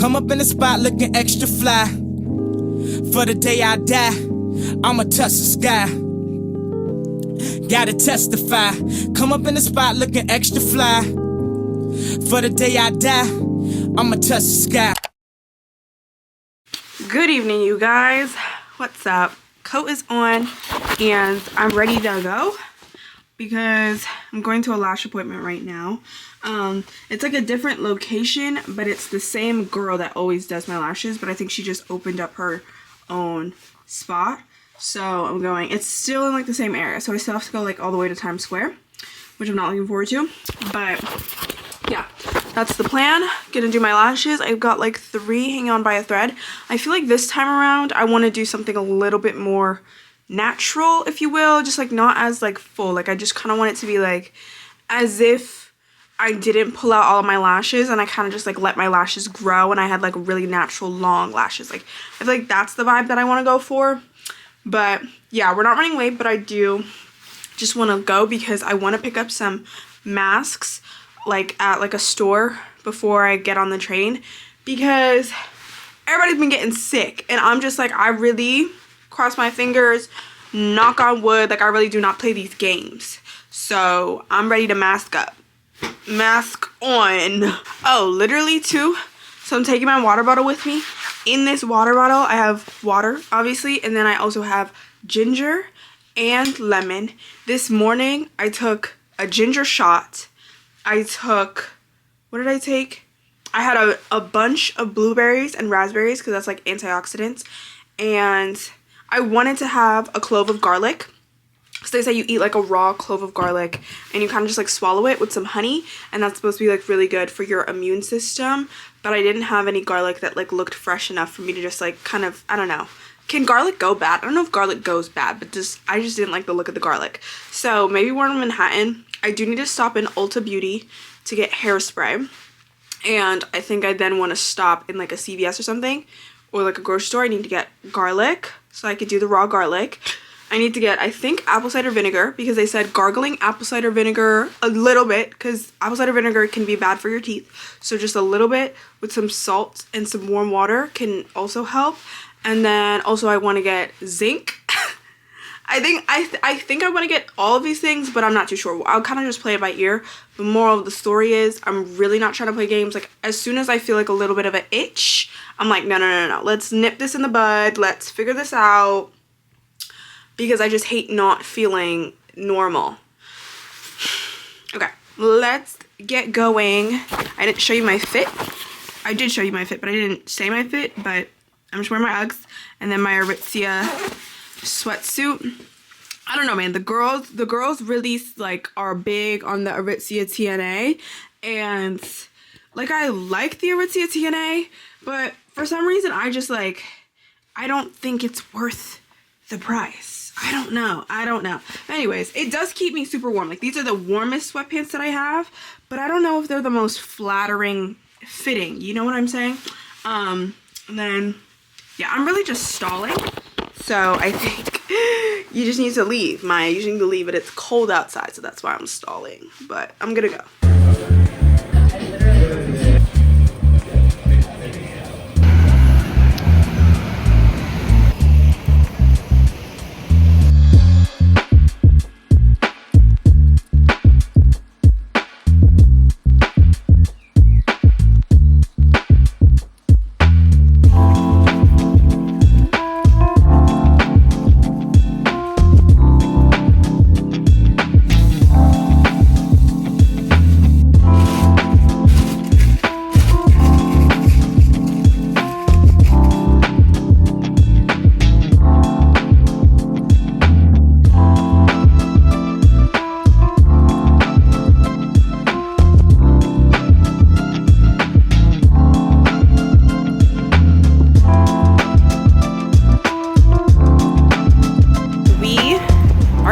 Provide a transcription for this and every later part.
Come up in the spot looking extra fly. For the day I die, I'ma touch the sky. Gotta testify. Come up in the spot looking extra fly. For the day I die, I'ma touch the sky. Good evening, you guys. What's up? Coat is on and I'm ready to go because I'm going to a lash appointment right now. It's like a different location, but it's the same girl that always does my lashes, but I think she just opened up her own spot. So I'm going, it's still in like the same area, so I still have to go like all the way to Times Square, which I'm not looking forward to. But yeah, that's the plan. Gonna do my lashes. I've got like 3 hanging on by a thread. I feel like this time around I want to do something a little bit more natural, if you will, just like not as like full. Like I just kind of want it to be like as if I didn't pull out all of my lashes and I kind of just like let my lashes grow and I had like really natural long lashes. Like I feel like that's the vibe that I want to go for. But yeah, we're not running late, but I do just want to go because I want to pick up some masks like at like a store before I get on the train, because everybody's been getting sick and I'm just like, I really cross my fingers, knock on wood, like I really do not play these games. So I'm ready to mask up. Mask on. Oh, literally too. So I'm taking my water bottle with me. In this water bottle, I have water, obviously, and then I also have ginger and lemon. This morning, I took a ginger shot. I took, what did I take? I had a bunch of blueberries and raspberries because that's like antioxidants. And I wanted to have a clove of garlic. So they say you eat like a raw clove of garlic and you kind of just like swallow it with some honey, and that's supposed to be like really good for your immune system. But I didn't have any garlic that like looked fresh enough for me to just like kind of, I don't know. Can garlic go bad? I don't know if garlic goes bad, but I just didn't like the look of the garlic. So maybe we're in Manhattan. I do need to stop in Ulta Beauty to get hairspray. And I think I then want to stop in like a CVS or something, or like a grocery store. I need to get garlic so I could do the raw garlic. I need to get, I think, apple cider vinegar, because they said gargling apple cider vinegar a little bit, because apple cider vinegar can be bad for your teeth. So just a little bit with some salt and some warm water can also help. And then also I want to get zinc. I think I want to get all of these things, but I'm not too sure. I'll kind of just play it by ear. The moral of the story is I'm really not trying to play games. Like as soon as I feel like a little bit of an itch, I'm like, no. Let's nip this in the bud. Let's figure this out. Because I just hate not feeling normal. Okay, let's get going. I didn't show you my fit. I did show you my fit, but I didn't say my fit. But I'm just wearing my Uggs and then my 𝐿𝐶𝐬 sweatsuit. I don't know, man. The girls really like are big on the 𝐿𝐶𝐬 TNA, and like I like the 𝐿𝐶𝐬 TNA, but for some reason I just like, I don't think it's worth the price. I don't know. Anyways, it does keep me super warm. Like these are the warmest sweatpants that I have, but I don't know if they're the most flattering fitting. You know what I'm saying? And then, yeah, I'm really just stalling. So I think you just need to leave. You just need to leave, but it's cold outside, so that's why I'm stalling. But I'm gonna go.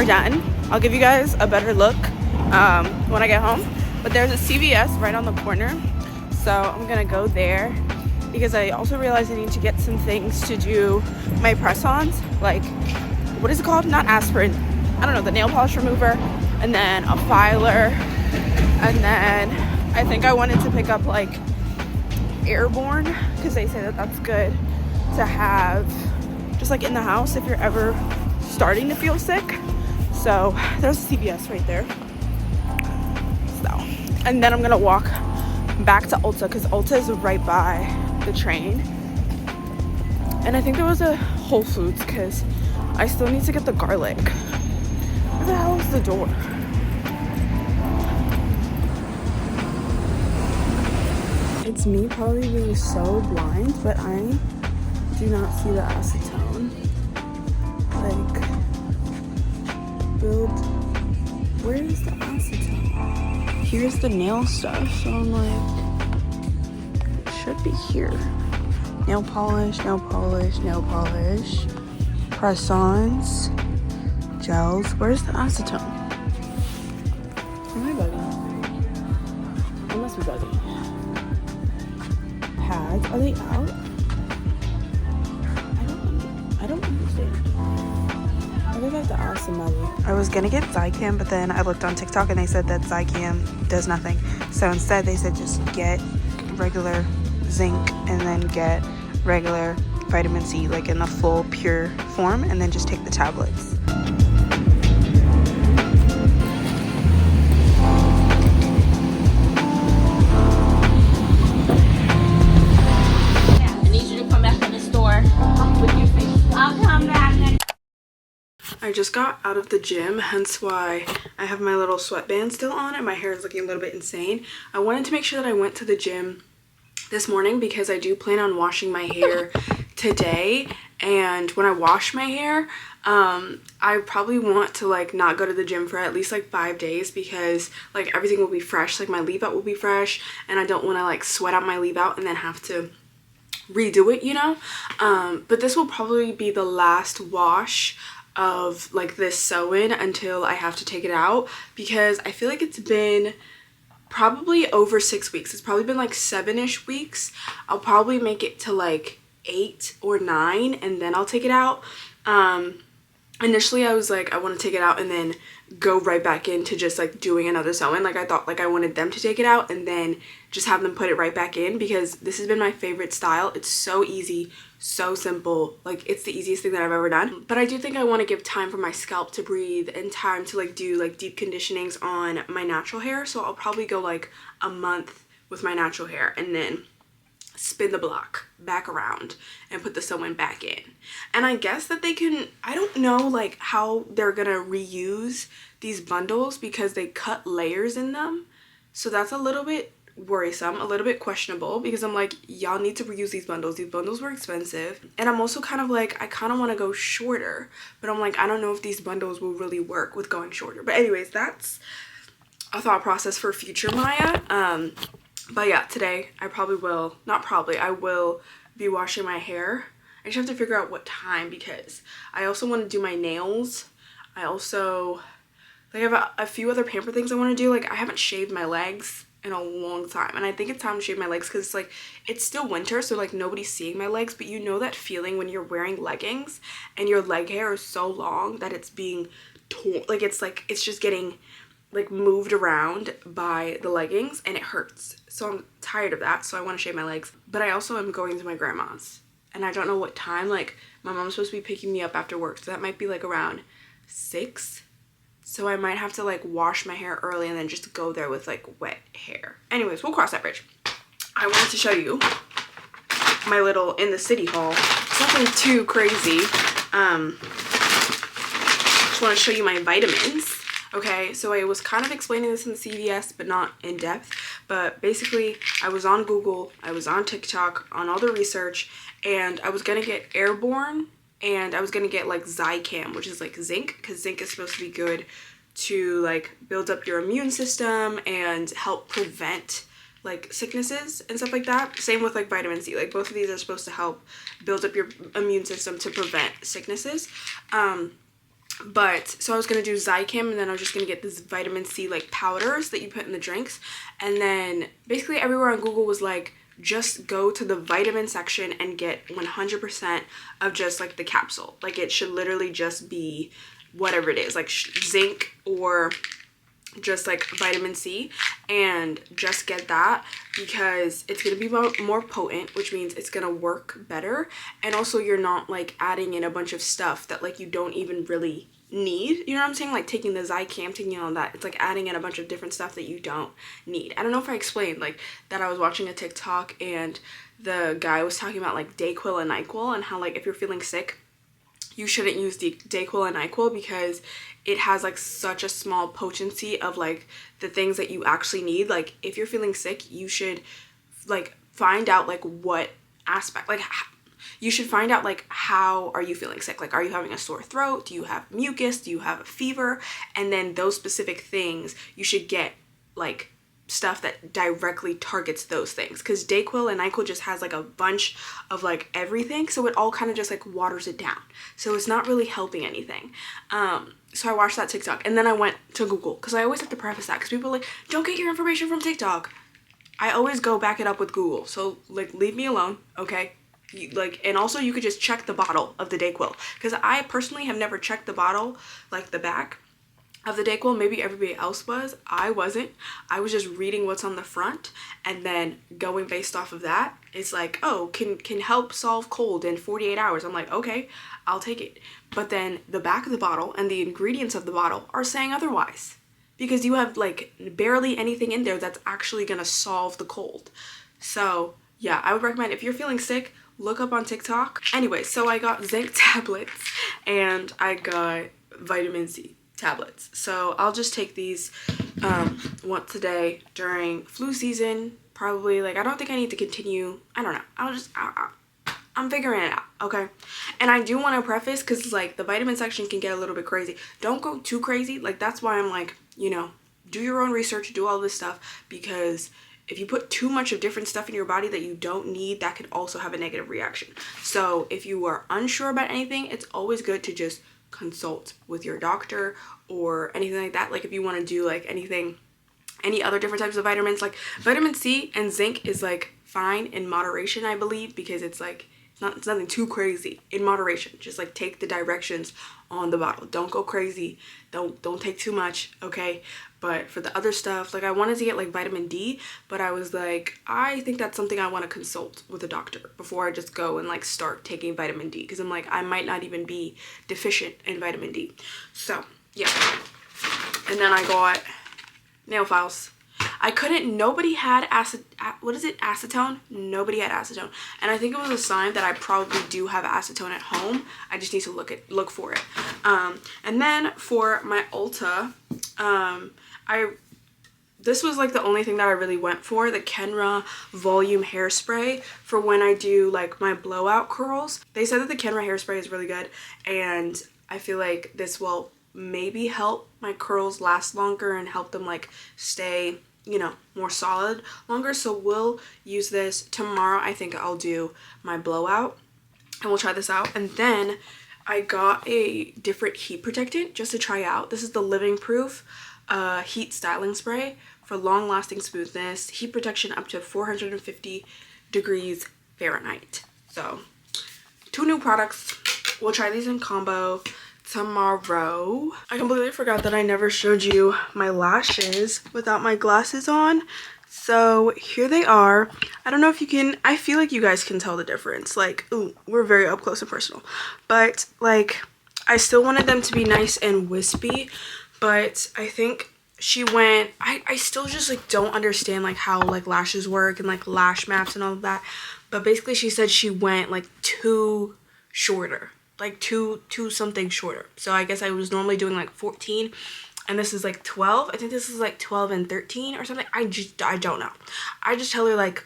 Done. I'll give you guys a better look when I get home, but there's a CVS right on the corner, so I'm gonna go there because I also realized I need to get some things to do my press-ons, like, what is it called? Not aspirin, I don't know, the nail polish remover, and then a filer, and then I think I wanted to pick up like airborne, because they say that that's good to have just like in the house if you're ever starting to feel sick. So there's a CVS right there. So, and then I'm gonna walk back to Ulta because Ulta is right by the train. And I think there was a Whole Foods because I still need to get the garlic. Where the hell is the door? It's me probably being so blind, but I do not see the acetone. Like, where is the acetone? Here's the nail stuff, so I'm like, it should be here. Nail polish, nail polish, nail polish, press-ons, gels. Where's the acetone? Am I bugging? I must be bugging. Pads, are they out? I don't understand. I think I have to ask somebody. I was gonna get 𝐿𝐬𝐢𝐬, but then I looked on TikTok and they said that 𝐿𝐬𝐢𝐬𝐬 does nothing. So instead they said just get regular zinc and then get regular vitamin C, like in a full pure form, and then just take the tablets. I need you to come back in the store with your face. I'll come back next. I just got out of the gym, hence why I have my little sweatband still on and my hair is looking a little bit insane. I wanted to make sure that I went to the gym this morning because I do plan on washing my hair today, and when I wash my hair I probably want to like not go to the gym for at least like 5 days because like everything will be fresh, like my leave out will be fresh, and I don't want to like sweat out my leave out and then have to redo it, you know. But this will probably be the last wash of like this sew-in until I have to take it out because I feel like it's been probably over 6 weeks. It's probably been like 7-ish weeks. I'll probably make it to like 8 or 9 and then I'll take it out. Initially I was like I want to take it out and then go right back into just like doing another sew-in. Like I thought like I wanted them to take it out and then just have them put it right back in because this has been my favorite style. It's so easy, so simple, like it's the easiest thing that I've ever done. But I do think I want to give time for my scalp to breathe and time to like do like deep conditionings on my natural hair. So I'll probably go like a month with my natural hair and then spin the block back around and put the sew-in back in. And I guess that they can, I don't know like how they're gonna reuse these bundles because they cut layers in them, so that's a little bit worrisome, a little bit questionable, because I'm like, y'all need to reuse these bundles. These bundles were expensive, and I'm also kind of like, I kind of want to go shorter, but I'm like, I don't know if these bundles will really work with going shorter. But anyways, that's a thought process for future Maya. But yeah, today I probably will, not probably, I will be washing my hair. I just have to figure out what time because I also want to do my nails. I also like have a few other pamper things I want to do. Like I haven't shaved my legs in a long time, and I think it's time to shave my legs because it's like it's still winter, so like nobody's seeing my legs. But you know that feeling when you're wearing leggings and your leg hair is so long that it's being torn, like it's just getting like moved around by the leggings and it hurts. So I'm tired of that, so I want to shave my legs. But I also am going to my grandma's and I don't know what time. Like my mom's supposed to be picking me up after work, so that might be like around 6. So I might have to like wash my hair early and then just go there with like wet hair. Anyways, we'll cross that bridge. I wanted to show you my little in the city haul. It's nothing too crazy. Just want to show you my vitamins. Okay, so I was kind of explaining this in the CVS, but not in depth. But basically, I was on Google, I was on TikTok, on all the research, and I was gonna get airborne, and I was gonna get like 𝐿𝐬𝐢𝐬𝐬, which is like zinc, because zinc is supposed to be good to like build up your immune system and help prevent like sicknesses and stuff like that. Same with like vitamin C. Like both of these are supposed to help build up your immune system to prevent sicknesses. But so I was gonna do 𝐿𝐬𝐢𝐬𝐬, and then I was just gonna get this vitamin C like powders that you put in the drinks. And then basically everywhere on Google was like, just go to the vitamin section and get 100% of just like the capsule. Like it should literally just be whatever it is, like zinc or just like vitamin C, and just get that because it's gonna be more potent, which means it's gonna work better, and also you're not like adding in a bunch of stuff that like you don't even really need, you know what I'm saying? Like taking the 𝐁𝐿, taking all that, it's like adding in a bunch of different stuff that you don't need. I don't know if I explained like that. I was watching a TikTok and the guy was talking about like DayQuil and NyQuil, and how like if you're feeling sick, you shouldn't use the DayQuil and NyQuil because it has like such a small potency of like the things that you actually need. Like if you're feeling sick, you should like find out like what aspect, like you should find out like how are you feeling sick, like are you having a sore throat, do you have mucus, do you have a fever, and then those specific things you should get like stuff that directly targets those things, because DayQuil and NyQuil just has like a bunch of like everything, so it all kind of just like waters it down, so it's not really helping anything. So I watched that TikTok and then I went to Google, because I always have to preface that because people are like, don't get your information from TikTok. I always go back it up with Google, so like leave me alone, okay? Like, and also you could just check the bottle of the DayQuil, because I personally have never checked the bottle, like the back of the DayQuil. Maybe everybody else was. I wasn't. I was just reading what's on the front and then going based off of that. It's like, oh, can help solve cold in 48 hours. I'm like, okay, I'll take it. But then the back of the bottle and the ingredients of the bottle are saying otherwise, because you have like barely anything in there that's actually gonna solve the cold. So yeah, I would recommend, if you're feeling sick, look up on TikTok. Anyway, so I got zinc tablets and I got vitamin C tablets. So I'll just take these once a day during flu season, probably. Like, I don't think I need to continue. I don't know. I'm figuring it out, okay? And I do want to preface, because like the vitamin section can get a little bit crazy. Don't go too crazy. Like, that's why I'm like, you know, do your own research, do all this stuff, because if you put too much of different stuff in your body that you don't need, that could also have a negative reaction. So if you are unsure about anything, it's always good to just consult with your doctor or anything like that. Like if you want to do like anything, any other different types of vitamins, like vitamin C and zinc is like fine in moderation, I believe, because it's like it's nothing too crazy, in moderation. Just like take the directions on the bottle. Don't go crazy. Don't take too much, okay? But for the other stuff, like I wanted to get like vitamin D, but I was like, I think that's something I want to consult with a doctor before I just go and like start taking vitamin D, because I'm like, I might not even be deficient in vitamin D. So yeah. And then I got nail files. Nobody had acetone? Nobody had acetone. And I think it was a sign that I probably do have acetone at home. I just need to look for it. And then for my Ulta, this was like the only thing that I really went for, the 𝐁𝐻𝐿 volume hairspray for when I do like my blowout curls. They said that the 𝐁𝐻𝐿 hairspray is really good, and I feel like this will maybe help my curls last longer and help them like stay, you know, more solid longer. So we'll use this tomorrow. I think I'll do my blowout and we'll try this out. And then I got a different heat protectant just to try out. This is the Living Proof heat styling spray for long lasting smoothness, heat protection up to 450 degrees Fahrenheit. So 2 new products. We'll try these in combo tomorrow. I completely forgot that I never showed you my lashes without my glasses on. So here they are. I don't know if you can, I feel like you guys can tell the difference. Like, ooh, we're very up close and personal. But like, I still wanted them to be nice and wispy, but I think she went, I still just like don't understand like how like lashes work and like lash maps and all of that. But basically she said she went like 2 shorter. Like two something shorter. So I guess I was normally doing like 14 and this is like 12. I think this is like 12 and 13 or something. I don't know. I just tell her like,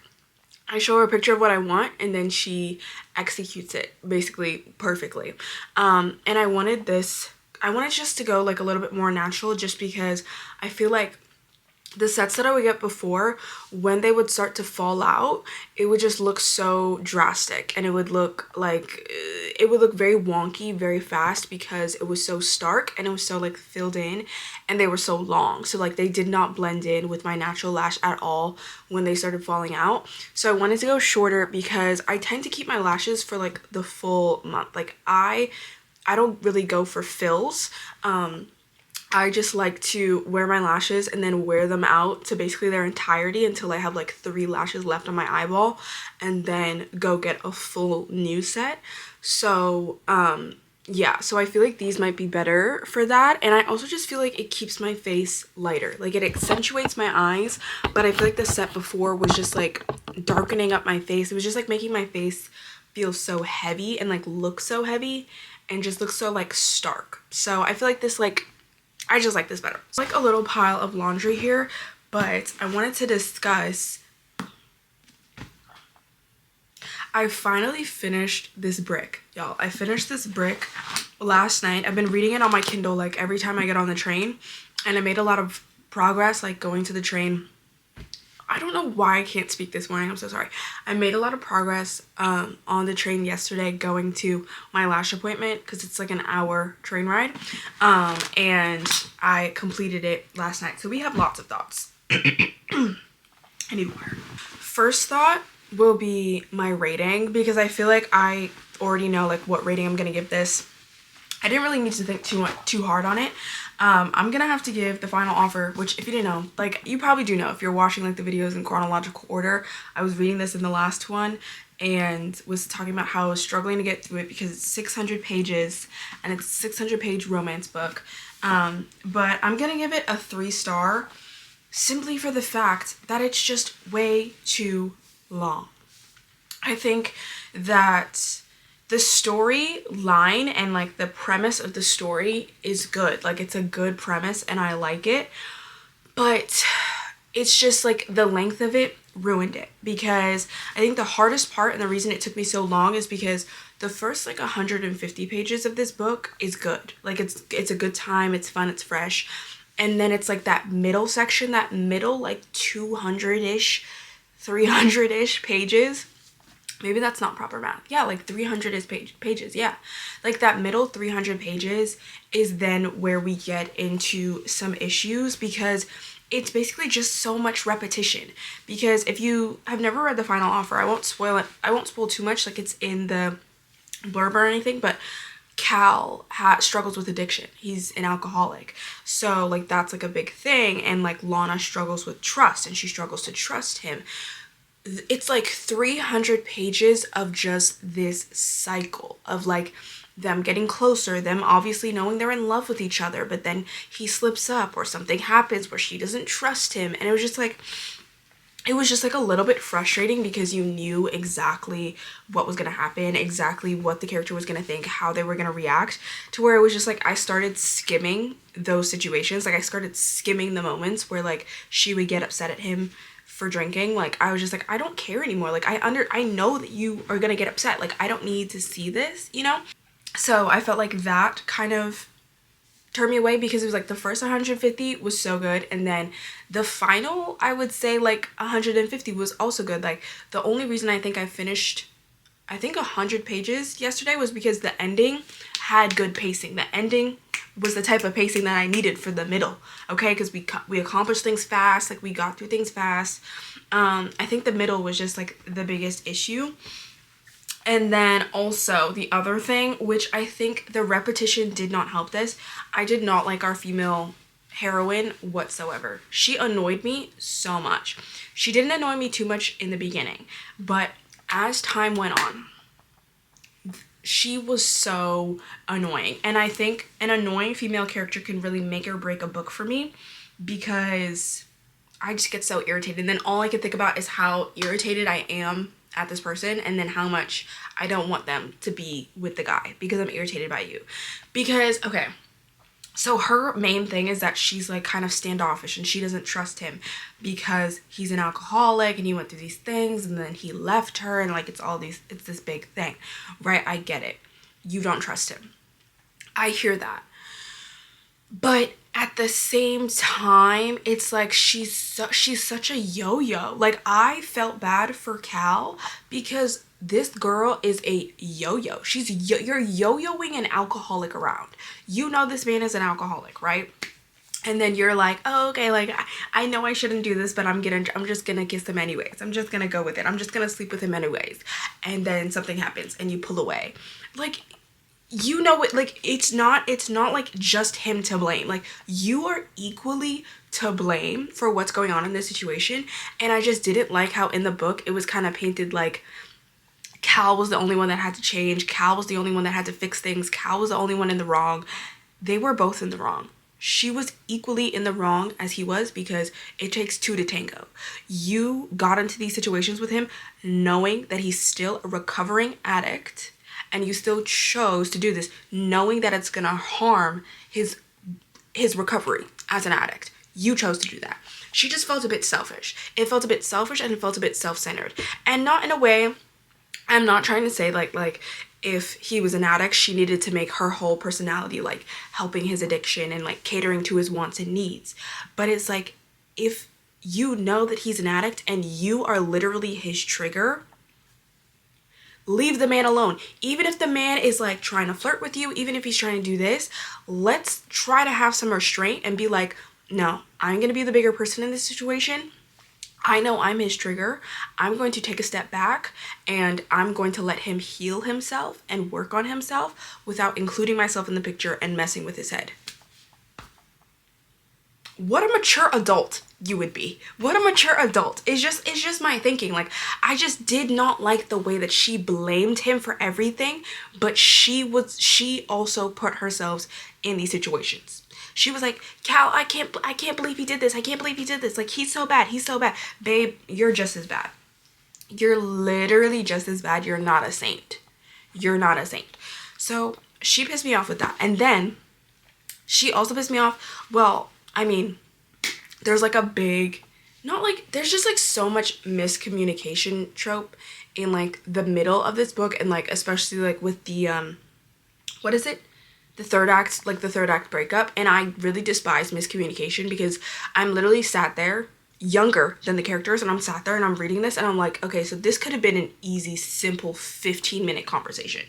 I show her a picture of what I want and then she executes it basically perfectly. And I wanted just to go like a little bit more natural, just because I feel like the sets that I would get before, when they would start to fall out, it would just look so drastic and it would look very wonky very fast, because it was so stark and it was so like filled in and they were so long. So like they did not blend in with my natural lash at all when they started falling out. So I wanted to go shorter because I tend to keep my lashes for like the full month. Like I don't really go for fills. I just like to wear my lashes and then wear them out to basically their entirety until I have like 3 lashes left on my eyeball, and then go get a full new set. So yeah, so I feel like these might be better for that. And I also just feel like it keeps my face lighter. Like, it accentuates my eyes, but I feel like the set before was just like darkening up my face. It was just like making my face feel so heavy and like look so heavy and just look so like stark. So I feel like this, like, I just like this better. It's like a little pile of laundry here, but I wanted to discuss, I finally finished this brick, y'all. I finished this brick last night. I've been reading it on my Kindle like every time I get on the train, and I made a lot of progress like going to the train. I don't know why I can't speak this morning. I'm so sorry. I made a lot of progress on the train yesterday going to my lash appointment because it's like an hour train ride. And I completed it last night. So we have lots of thoughts. I need water. First thought will be my rating, because I feel like I already know like what rating I'm going to give this. I didn't really need to think too hard on it. I'm gonna have to give the final offer, which if you didn't know, like you probably do know if you're watching like the videos in chronological order. I was reading this in the last one and was talking about how I was struggling to get through it because it's 600 pages and it's a 600-page romance book. But I'm gonna give it a 3-star simply for the fact that it's just way too long. I think that the storyline and like the premise of the story is good. Like, it's a good premise and I like it, but it's just like the length of it ruined it, because I think the hardest part and the reason it took me so long is because the first like 150 pages of this book is good. Like, it's a good time, it's fun, it's fresh. And then it's like that middle section, that middle like 200-ish, 300-ish pages. Maybe that's not proper math. Yeah, like 300 pages. Yeah, like that middle 300 pages is then where we get into some issues, because it's basically just so much repetition. Because if you have never read the final offer, I won't spoil it. I won't spoil too much. Like, it's in the blurb or anything, but Cal struggles with addiction. He's an alcoholic. So like that's like a big thing. And like Lana struggles with trust, and she struggles to trust him. It's like 300 pages of just this cycle of like them getting closer, them obviously knowing they're in love with each other, but then he slips up or something happens where she doesn't trust him. And it was just like a little bit frustrating, because you knew exactly what was going to happen, exactly what the character was going to think, how they were going to react, to where it was just like I started skimming those situations. Like, I started skimming the moments where like she would get upset at him for drinking. Like, I was just like, I don't care anymore. Like, I know that you are gonna get upset. Like, I don't need to see this, you know? So I felt like that kind of turned me away, because it was like the first 150 was so good, and then the final, I would say like 150 was also good. Like, the only reason I think I finished 100 pages yesterday was because the ending had good pacing. The ending was the type of pacing that I needed for the middle, okay? Because we accomplished things fast, like we got through things fast. I think the middle was just like the biggest issue. And then also the other thing, which I think the repetition did not help this, I did not like our female heroine whatsoever. She annoyed me so much. She didn't annoy me too much in the beginning, but as time went on, she was so annoying. And I think an annoying female character can really make or break a book for me, because I just get so irritated. And then all I can think about is how irritated I am at this person, and then how much I don't want them to be with the guy because I'm irritated by you. Because, okay, so her main thing is that she's like kind of standoffish, and she doesn't trust him because he's an alcoholic and he went through these things and then he left her, and like it's this big thing, right? I get it. You don't trust him. I hear that. But at the same time, it's like she's such a yo-yo. Like, I felt bad for Cal because this girl is a yo-yo. You're yo-yoing an alcoholic around. You know this man is an alcoholic, right? And then you're like, oh, okay, like, I know I shouldn't do this, but I'm just gonna kiss him anyways. I'm just gonna go with it. I'm just gonna sleep with him anyways. And then something happens and you pull away. Like, you know it, like, it's not like just him to blame. Like, you are equally to blame for what's going on in this situation. And I just didn't like how in the book it was kind of painted like Cal was the only one that had to change, Cal was the only one that had to fix things, Cal was the only one in the wrong. They were both in the wrong. She was equally in the wrong as he was, because it takes two to tango. You got into these situations with him knowing that he's still a recovering addict, and you still chose to do this knowing that it's gonna harm his recovery as an addict. You chose to do that. She just felt a bit selfish. It felt a bit selfish, and it felt a bit self-centered. And not in a way, I'm not trying to say like if he was an addict, she needed to make her whole personality like helping his addiction and like catering to his wants and needs. But it's like, if you know that he's an addict and you are literally his trigger, leave the man alone. Even if the man is like trying to flirt with you, even if he's trying to do this, let's try to have some restraint and be like, no, I'm gonna be the bigger person in this situation. I know I'm his trigger. I'm going to take a step back, and I'm going to let him heal himself and work on himself without including myself in the picture and messing with his head. What a mature adult you would be. What a mature adult. It's just my thinking. Like, I just did not like the way that she blamed him for everything, but she also put herself in these situations. She was like, Cal, I can't believe he did this. I can't believe he did this. Like, he's so bad. He's so bad. Babe, you're just as bad. You're literally just as bad. You're not a saint. You're not a saint. So she pissed me off with that. And then she also pissed me off. Well, I mean, there's like a big, not like, there's just like so much miscommunication trope in like the middle of this book. And like, especially like with the, what is it? The third act breakup. And I really despise miscommunication, because I'm literally sat there younger than the characters, and I'm sat there and I'm reading this and I'm like, okay, so this could have been an easy, simple 15-minute conversation,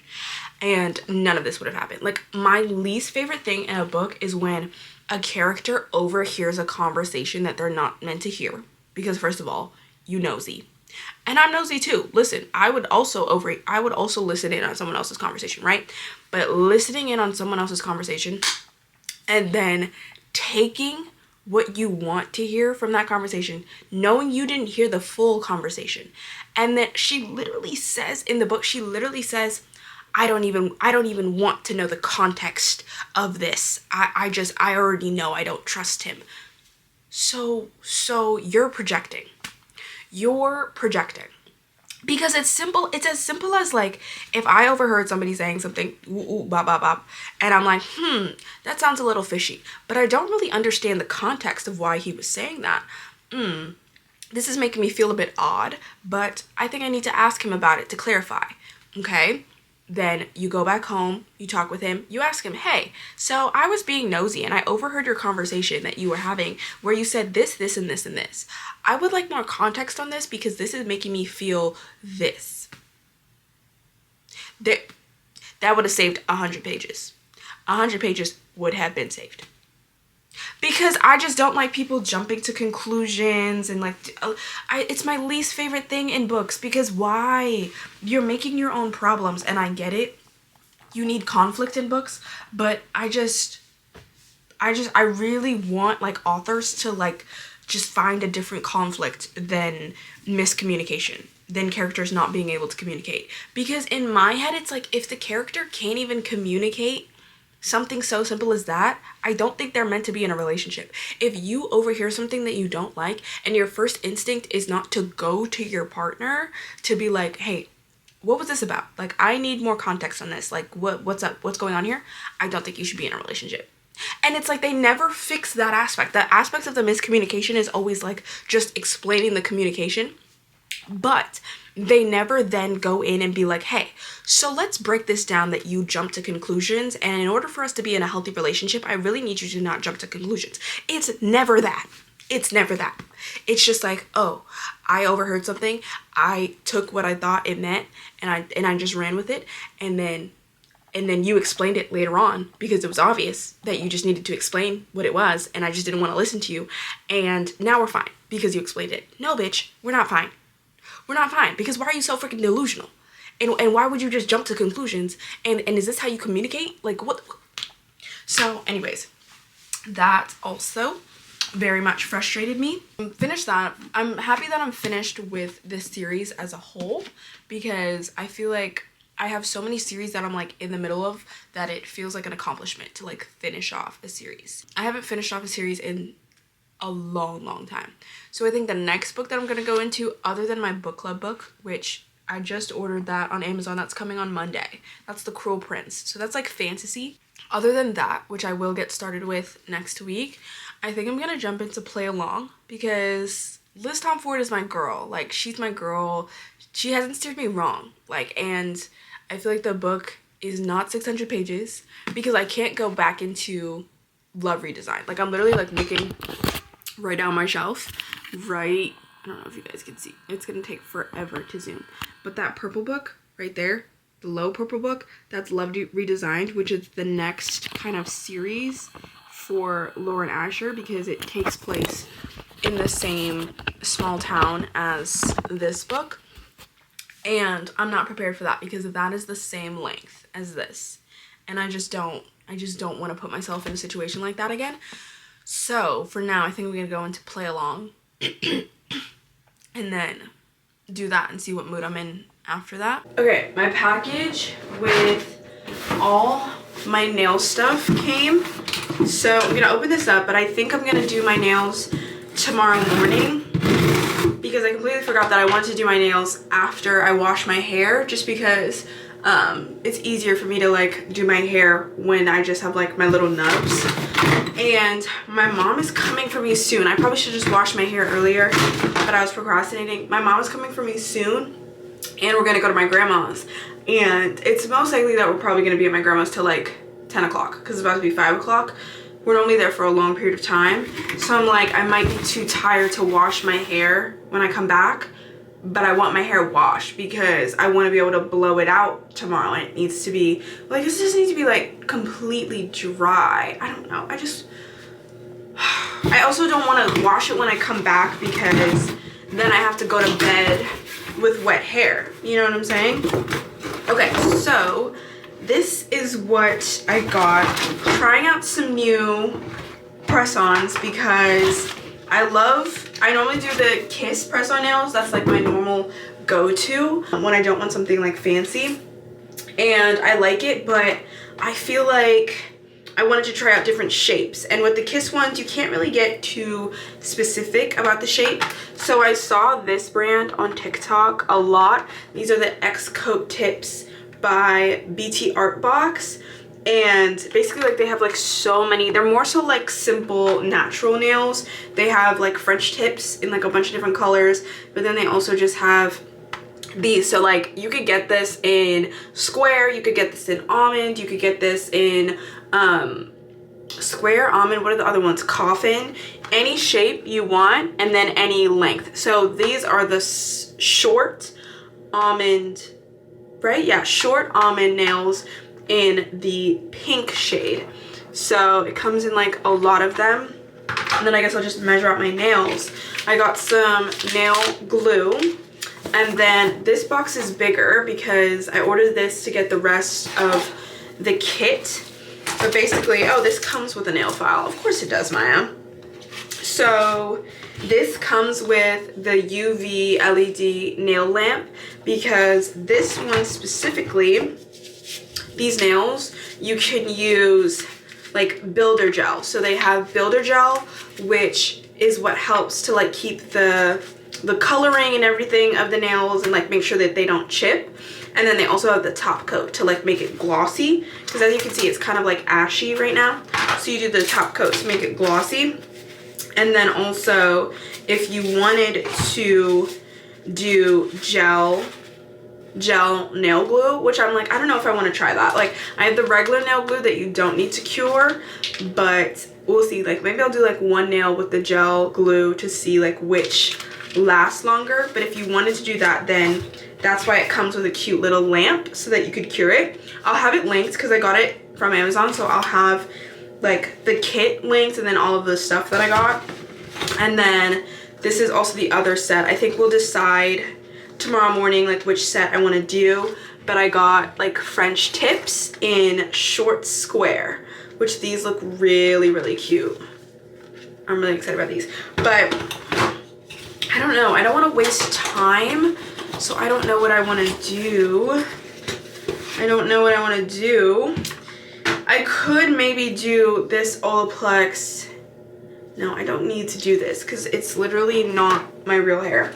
and none of this would have happened. Like, my least favorite thing in a book is when a character overhears a conversation that they're not meant to hear, because first of all, you nosy. And I'm nosy too. Listen, I would also listen in on someone else's conversation, right? But listening in on someone else's conversation and then taking what you want to hear from that conversation, knowing you didn't hear the full conversation. And then she literally says in the book, I don't even want to know the context of this. I already know I don't trust him. So you're projecting. You're projecting. Because it's simple. It's as simple as like, if I overheard somebody saying something, ooh, bop, bop, bop, and I'm like, that sounds a little fishy, but I don't really understand the context of why he was saying that. This is making me feel a bit odd, but I think I need to ask him about it to clarify. Okay? Then you go back home, you talk with him, you ask him, hey, so I was being nosy and I overheard your conversation that you were having where you said this, this, and this, and this. I would like more context on this because this is making me feel this. That would have saved 100 pages. 100 pages would have been saved. Because I just don't like people jumping to conclusions and like, it's my least favorite thing in books, because why? You're making your own problems, and I get it. You need conflict in books, but I really want like authors to like just find a different conflict than miscommunication, than characters not being able to communicate. Because in my head, it's like, if the character can't even communicate something so simple as that, I don't think they're meant to be in a relationship. If you overhear something that you don't like and your first instinct is not to go to your partner to be like, hey, what was this about? Like, I need more context on this. Like, what's up? What's going on here? I don't think you should be in a relationship. And it's like they never fix that aspect. That aspect of the miscommunication is always like just explaining the communication. But they never then go in and be like, hey, so let's break this down that you jump to conclusions. And in order for us to be in a healthy relationship, I really need you to not jump to conclusions. It's never that. It's never that. It's just like, oh, I overheard something. I took what I thought it meant and I just ran with it. And then you explained it later on because it was obvious that you just needed to explain what it was. And I just didn't want to listen to you. And now we're fine because you explained it. No, bitch, we're not fine. We're not fine, because why are you so freaking delusional? And why would you just jump to conclusions? And is this how you communicate? Like, what? So anyways, that also very much frustrated me. Finished that. I'm happy that I'm finished with this series as a whole, because I feel like I have so many series that I'm like in the middle of that it feels like an accomplishment to like finish off a series. I haven't finished off a series in a long time. So I think the next book that I'm gonna go into, other than my book club book, which I just ordered that on Amazon, that's coming on Monday. That's The Cruel Prince. So that's like fantasy. Other than that, which I will get started with next week, I think I'm gonna jump into Play Along, because Liz Tom Ford is my girl. Like, she's my girl. She hasn't steered me wrong. Like, and I feel like the book is not 600 pages because I can't go back into Love Redesign. Like, I'm literally like looking right down my shelf, right, I don't know if you guys can see, it's gonna take forever to zoom, but that purple book right there, the low purple book, that's Love Redesigned, which is the next kind of series for Lauren Asher, because it takes place in the same small town as this book. And I'm not prepared for that because that is the same length as this. And I just don't want to put myself in a situation like that again. So for now, I think we're going to go into Play Along and then do that and see what mood I'm in after that. Okay, my package with all my nail stuff came. So I'm going to open this up, but I think I'm going to do my nails tomorrow morning, because I completely forgot that I wanted to do my nails after I wash my hair, just because it's easier for me to like do my hair when I just have like my little nubs. And my mom is coming for me soon. I probably should just wash my hair earlier, but I was procrastinating. My mom is coming for me soon, and we're gonna go to my grandma's, and it's most likely that we're probably gonna be at my grandma's till like 10 o'clock, because it's about to be 5 o'clock. We're normally there for a long period of time, so I'm like, I might be too tired to wash my hair when I come back, but I want my hair washed because I want to be able to blow it out tomorrow, and it needs to be like, it just needs to be like completely dry. I don't know, I also don't want to wash it when I come back, because then I have to go to bed with wet hair, you know what I'm saying? Okay, so this is what I got. Trying out some new press-ons because I normally do the Kiss press-on nails. That's like my normal go-to when I don't want something like fancy. And I like it, but I feel like I wanted to try out different shapes. And with the Kiss ones, you can't really get too specific about the shape. So I saw this brand on TikTok a lot. These are the X-Coat Tips by BT Art Box, and basically like they have like so many, they're more so like simple natural nails. They have like French tips in like a bunch of different colors, but then they also just have these. So like you could get this in square, you could get this in almond, you could get this in square, almond, what are the other ones, coffin, any shape you want, and then any length. So these are the short almond, right? Yeah, short almond nails in the pink shade. So it comes in like a lot of them. And then I guess I'll just measure out my nails. I got some nail glue. And then this box is bigger because I ordered this to get the rest of the kit. But basically, oh, this comes with a nail file. Of course it does, Maya. So this comes with the UV LED nail lamp, because this one specifically, these nails, you can use like builder gel. So they have builder gel, which is what helps to like keep the coloring and everything of the nails and like make sure that they don't chip. And then they also have the top coat to like make it glossy, because as you can see, it's kind of like ashy right now. So you do the top coat to make it glossy. And then also, if you wanted to do gel nail glue, which I'm like, I don't know if I want to try that. Like, I have the regular nail glue that you don't need to cure, but we'll see. Like, maybe I'll do like one nail with the gel glue to see like which lasts longer. But if you wanted to do that, then that's why it comes with a cute little lamp so that you could cure it. I'll have it linked because I got it from Amazon, so I'll have like the kit linked and then all of the stuff that I got. And then this is also the other set. I think we'll decide tomorrow morning like which set I want to do, but I got like French tips in short square, which these look really, really cute. I'm really excited about these, but I don't know. I don't want to waste time, so I don't know what I want to do. I could maybe do this Olaplex. No, I don't need to do this because it's literally not my real hair.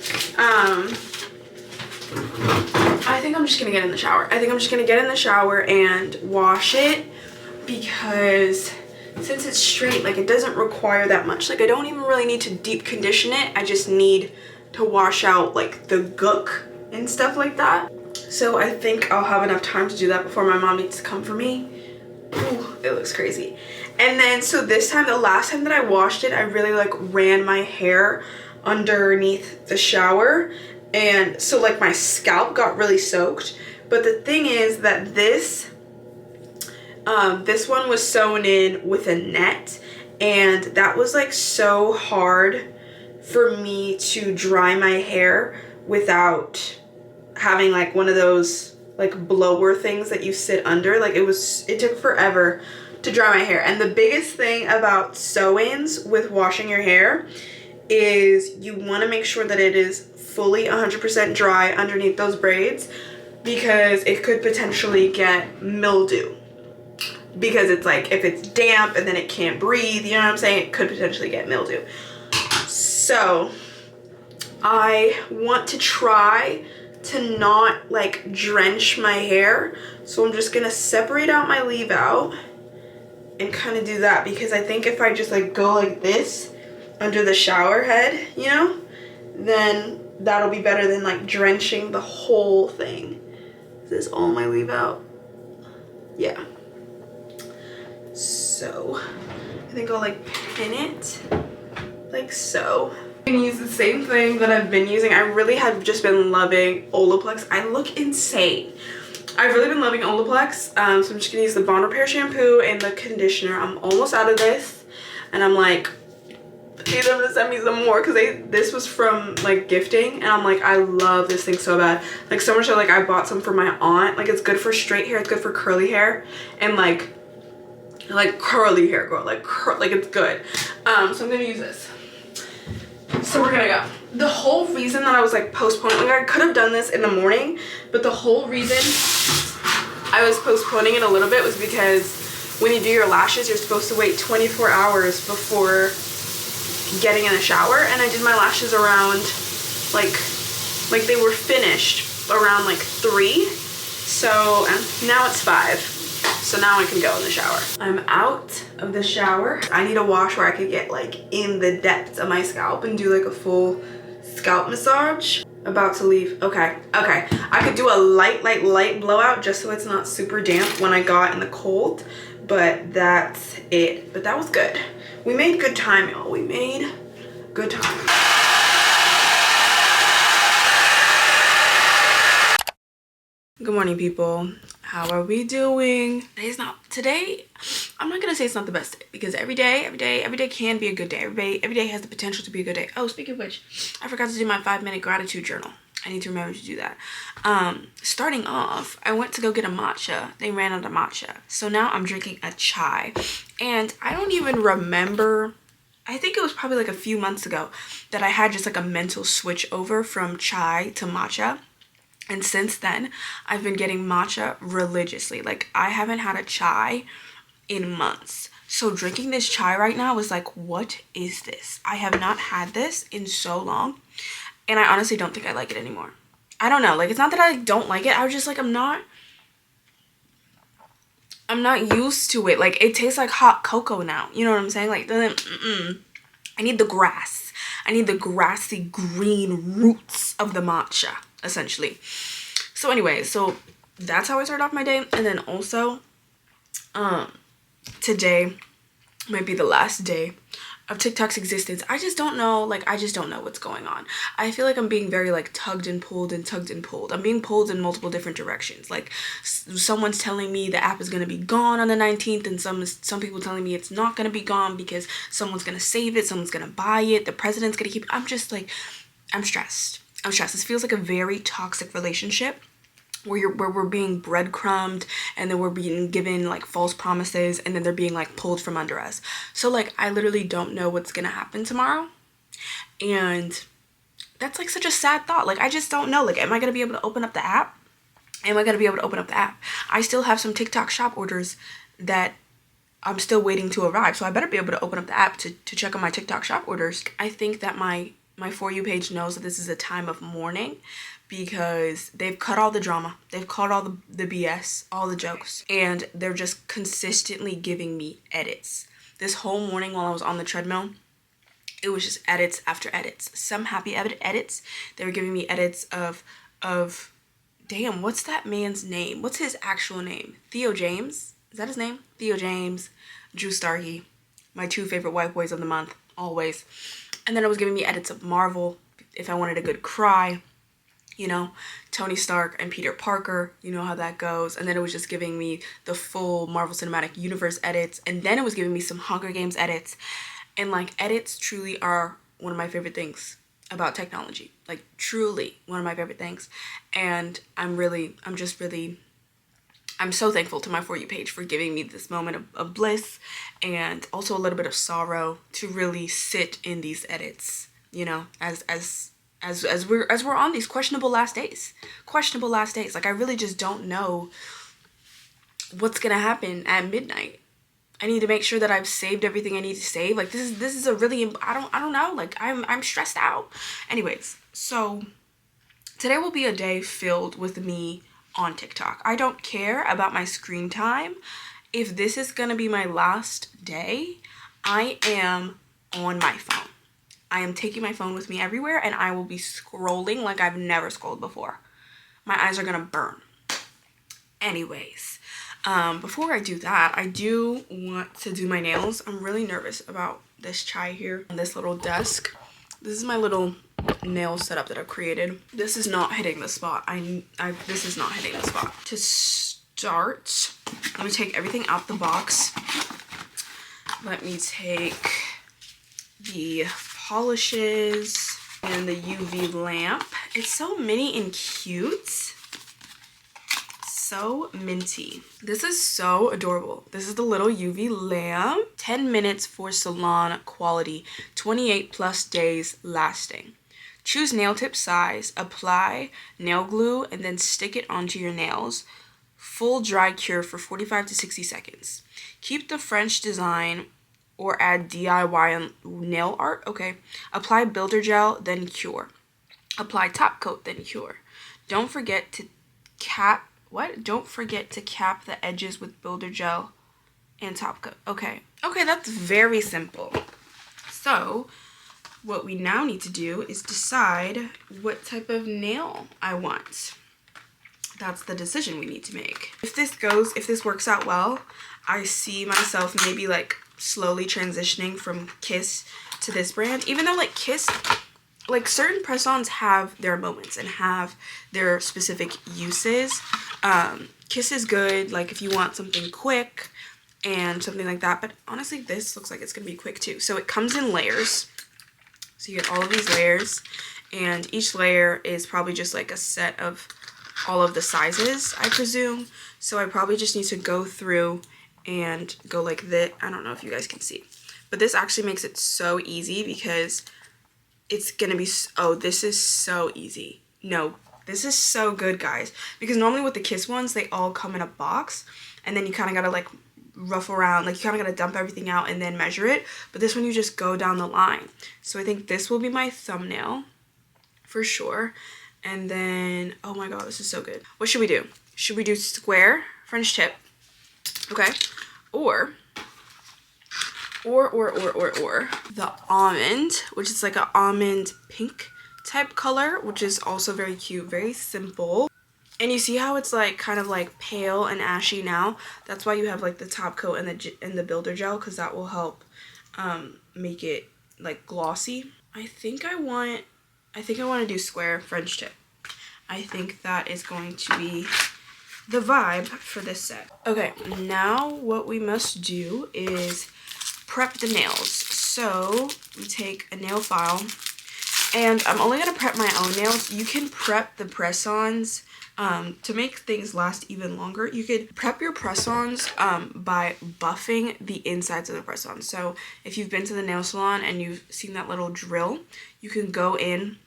I think I'm just gonna get in the shower. And wash it, because since it's straight, like, it doesn't require that much. Like, I don't even really need to deep condition it. I just need to wash out like the gook and stuff like that. So I think I'll have enough time to do that before my mom needs to come for me. Ooh, it looks crazy. And then, so this time, the last time that I washed it, I really like ran my hair underneath the shower. And so like my scalp got really soaked. But the thing is that this one was sewn in with a net, and that was like so hard for me to dry my hair without having like one of those like blower things that you sit under. Like it took forever to dry my hair. And the biggest thing about sew-ins with washing your hair is you want to make sure that it is fully 100% dry underneath those braids, because it could potentially get mildew. Because it's like, if it's damp and then it can't breathe, you know what I'm saying, it could potentially get mildew. So I want to try to not like drench my hair, so I'm just gonna separate out my leave out and kind of do that, because I think if I just like go like this under the shower head, you know, then that'll be better than like drenching the whole thing. Is this all my leave out? Yeah. So I think I'll like pin it like so. I'm gonna use the same thing that I've been using. I really have just been loving Olaplex. I look insane. I've really been loving Olaplex. So I'm just gonna use the Bond Repair shampoo and the conditioner. I'm almost out of this, and I'm like, I need them to send me some more, because this was from like gifting, and I'm like, I love this thing so bad. Like, so much so like I bought some for my aunt. Like, it's good for straight hair, it's good for curly hair, and like curly hair, girl, like it's good. So I'm gonna use this. So we're gonna go. The whole reason that I was like postponing, like I could have done this in the morning, but the whole reason I was postponing it a little bit was because when you do your lashes, you're supposed to wait 24 hours before getting in the shower, and I did my lashes around like they were finished around like 3, so now it's 5. So now I can go in the shower. I'm out of the shower. I need a wash where I could get like in the depths of my scalp and do like a full scalp massage. About to leave. Okay. I could do a light blowout just so it's not super damp when I got in the cold, but that's it. But that was good. We made good time, y'all. We made good time. Good morning, people. How are we doing? Today, I'm not gonna say it's not the best day, because every day can be a good day. Every day has the potential to be a good day. Oh, speaking of which, I forgot to do my 5-minute gratitude journal. I need to remember to do that. Starting off, I went to go get a matcha. They ran out of matcha. So now I'm drinking a chai. And I don't even remember, I think it was probably like a few months ago that I had just like a mental switch over from chai to matcha. And since then, I've been getting matcha religiously. Like, I haven't had a chai in months. So drinking this chai right now is like, what is this? I have not had this in so long. And I honestly don't think I like it anymore. I don't know. Like, it's not that I don't like it. I was just like, I'm not used to it. Like, it tastes like hot cocoa now. You know what I'm saying? Like, I need the grass. I need the grassy green roots of the matcha, essentially. So anyway, so that's how I start off my day. And then also, today might be the last day of TikTok's existence. I just don't know, like, I just don't know what's going on. I feel like I'm being very like tugged and pulled. I'm being pulled in multiple different directions. Like, someone's telling me the app is going to be gone on the 19th, and some people telling me it's not going to be gone because someone's going to save it, someone's going to buy it, the president's going to keep it. I'm just like, I'm stressed. I'm stressed. This feels like a very toxic relationship where we're being breadcrumbed, and then we're being given like false promises, and then they're being like pulled from under us. So like I literally don't know what's gonna happen tomorrow, and that's like such a sad thought. Like I just don't know. Like, am I gonna be able to open up the app? Am I gonna be able to open up the app? I still have some TikTok shop orders that I'm still waiting to arrive, so I better be able to open up the app to check on my TikTok shop orders. I think that my For You page knows that this is a time of mourning, because they've cut all the drama, they've cut all the BS, all the jokes, and they're just consistently giving me edits. This whole morning while I was on the treadmill, it was just edits after edits. Some happy edits. They were giving me edits of damn, what's that man's name? What's his actual name? Theo James? Is that his name? Theo James, Drew Starkey, my 2 favorite white boys of the month, always. And then it was giving me edits of Marvel, if I wanted a good cry, you know, Tony Stark and Peter Parker, you know how that goes. And then it was just giving me the full Marvel Cinematic Universe edits. And then it was giving me some Hunger Games edits. And like, edits truly are one of my favorite things about technology. Like, truly one of my favorite things. And I'm so thankful to my For You page for giving me this moment of bliss, and also a little bit of sorrow to really sit in these edits, you know, as we're on these questionable last days. Like, I really just don't know what's gonna happen at midnight. I need to make sure that I've saved everything I need to save. Like, this is a really, I don't know, like, I'm stressed out. Anyways, so today will be a day filled with me on TikTok. I don't care about my screen time. If this is gonna be my last day, I am on my phone. I am taking my phone with me everywhere, and I will be scrolling like I've never scrolled before. My eyes are gonna burn. Anyways, before I do that, I do want to do my nails. I'm really nervous about this chai here on this little desk. This is my little nail setup that I've created. This is not hitting the spot. This is not hitting the spot. To start, let me take everything out the box. Let me take the polishes and the UV lamp. It's so mini and cute. So minty. This is so adorable. This is the little UV lamp. 10 minutes for salon quality. 28+ days lasting. Choose nail tip size. Apply nail glue and then stick it onto your nails. Full dry cure for 45 to 60 seconds. Keep the French design or add DIY nail art. Okay. Apply builder gel, then cure. Apply top coat, then cure. Don't forget to cap the edges with builder gel and top coat. Okay, that's very simple. So what we now need to do is decide what type of nail I want. That's the decision we need to make. If this works out well, I see myself maybe like slowly transitioning from Kiss to this brand, even though like Kiss, like certain press-ons have their moments and have their specific uses. Kiss is good, like if you want something quick and something like that, but honestly this looks like it's gonna be quick too. So it comes in layers, so you get all of these layers, and each layer is probably just like a set of all of the sizes, I presume. So I probably just need to go through and go like this. I don't know if you guys can see, but this actually makes it so easy because it's gonna be, oh, this is so easy. No, this is so good, guys, because normally with the Kiss ones, they all come in a box, and then you kind of gotta like rough around, like you kind of gotta dump everything out and then measure it. But this one, you just go down the line. So I think this will be my thumbnail for sure. And then, oh my god, this is so good. What should we do? Should we do square French tip? Okay, or the almond, which is like an almond pink type color, which is also very cute, very simple. And you see how it's like kind of like pale and ashy now? That's why you have like the top coat and the builder gel, because that will help make it like glossy. I think I want to do square French tip. I think that is going to be the vibe for this set. Okay, now what we must do is prep the nails. So we take a nail file And I'm only going to prep my own nails. You can prep the press-ons to make things last even longer. You could prep your press-ons by buffing the insides of the press-ons. So if you've been to the nail salon and you've seen that little drill, you can go in